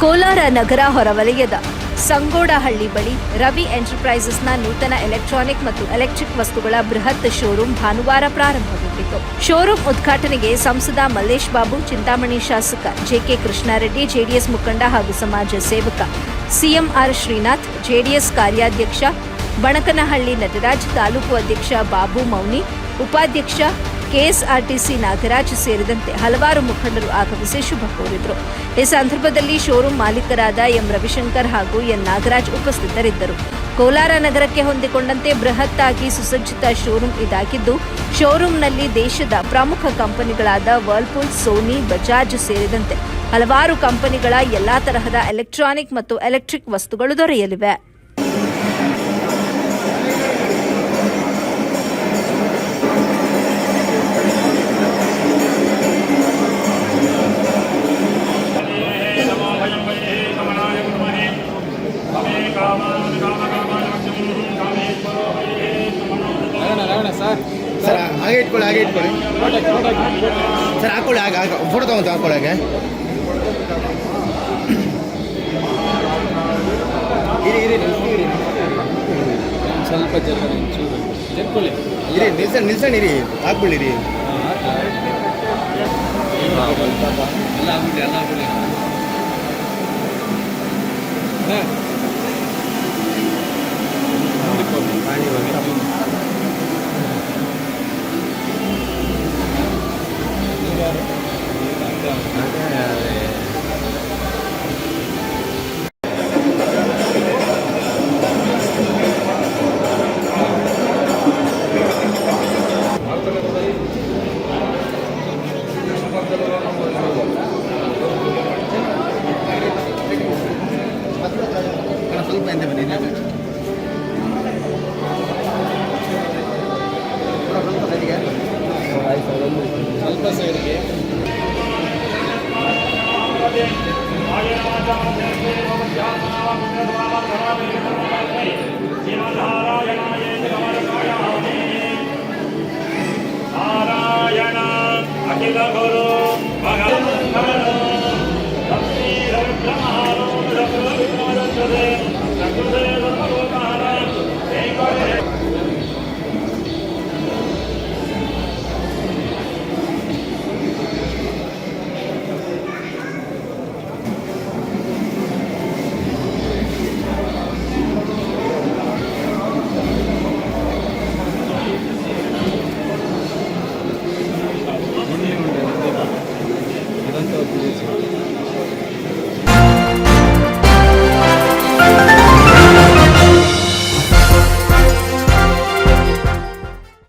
ಕೋಲಾರ ನಗರ ಹೊರವಲಯದ ಸಂಗೋಡಹಳ್ಳಿ ಬಳಿ ರವಿ ಎಂಟರ್ಪ್ರೈಸಸ್ನ ನೂತನ ಎಲೆಕ್ಟ್ರಾನಿಕ್ ಮತ್ತು ಎಲೆಕ್ಟ್ರಿಕ್ ವಸ್ತುಗಳ ಬೃಹತ್ ಶೋರೂಮ್ ಭಾನುವಾರ ಪ್ರಾರಂಭಗೊಂಡಿತು. ಶೋರೂಮ್ ಉದ್ಘಾಟನೆಗೆ ಸಂಸದ ಮಲ್ಲೇಶ್ ಬಾಬು, ಚಿಂತಾಮಣಿ ಶಾಸಕ ಜೆಕೆ ಕೃಷ್ಣಾರೆಡ್ಡಿ, ಜೆಡಿಎಸ್ ಮುಖಂಡ ಹಾಗೂ ಸಮಾಜ ಸೇವಕ ಸಿಎಂಆರ್ ಶ್ರೀನಾಥ್, ಜೆಡಿಎಸ್ ಕಾರ್ಯಾಧ್ಯಕ್ಷ ಬಣಕನಹಳ್ಳಿ ನಟರಾಜ್, ತಾಲೂಕು ಅಧ್ಯಕ್ಷ ಬಾಬು ಮೌನಿ, ಉಪಾಧ್ಯಕ್ಷ ಕೆಎಸ್ಆರ್ಟಿಸಿ ನಾಗರಾಜ್ ಸೇರಿದಂತೆ ಹಲವಾರು ಮುಖಂಡರು ಆಗಮಿಸಿ ಶುಭ ಕೋರಿದರು. ಈ ಸಂದರ್ಭದಲ್ಲಿ ಶೋರೂಮ್ ಮಾಲೀಕರಾದ ಎಂ ರವಿಶಂಕರ್ ಹಾಗೂ ಎನ್ ನಾಗರಾಜ್ ಉಪಸ್ಥಿತರಿದ್ದರು. ಕೋಲಾರ ನಗರಕ್ಕೆ ಹೊಂದಿಕೊಂಡಂತೆ ಬೃಹತ್ ಆಗಿ ಸುಸಜ್ಜಿತ ಶೋರೂಮ್ ಇದಾಗಿದ್ದು, ಶೋರೂಮ್ನಲ್ಲಿ ದೇಶದ ಪ್ರಮುಖ ಕಂಪನಿಗಳಾದ ವರ್ಲ್ಪೂಲ್, ಸೋನಿ, ಬಜಾಜ್ ಸೇರಿದಂತೆ ಹಲವಾರು ಕಂಪನಿಗಳ ಎಲ್ಲಾ ತರಹದ ಎಲೆಕ್ಟ್ರಾನಿಕ್ ಮತ್ತು ಎಲೆಕ್ಟ್ರಿಕ್ ವಸ್ತುಗಳು ದೊರೆಯಲಿವೆ. ಸರ್ ಹಾಗೆ ಇಟ್ಕೊಳ್ಳಿ ಸರ್, ಹಾಕೊಳ್ಳಿ, ಫೋಟೋ ತಗೊಂಡು ಹಾಕೊಳ್ಳಾಗೆ ಇರಿ ಸ್ವಲ್ಪ ಜರ್ಕೊಳ್ಳಿ ಇರಿ, ನಿಲ್ಸಣ್ಣಿರಿ, ಹಾಕ್ಕೊಳ್ಳಿರಿ. ಎಲ್ಲ ಆಗ್ಬಿಡಿ ಸ್ವಲ್ಪ ಎಂತ ಬನ್ನಿ, ಸ್ವಲ್ಪ ಸೈಡ್ಗೆ ನಾರಾಯಣ ಅಖಿಲ ಗುರು ಭಗವಂತ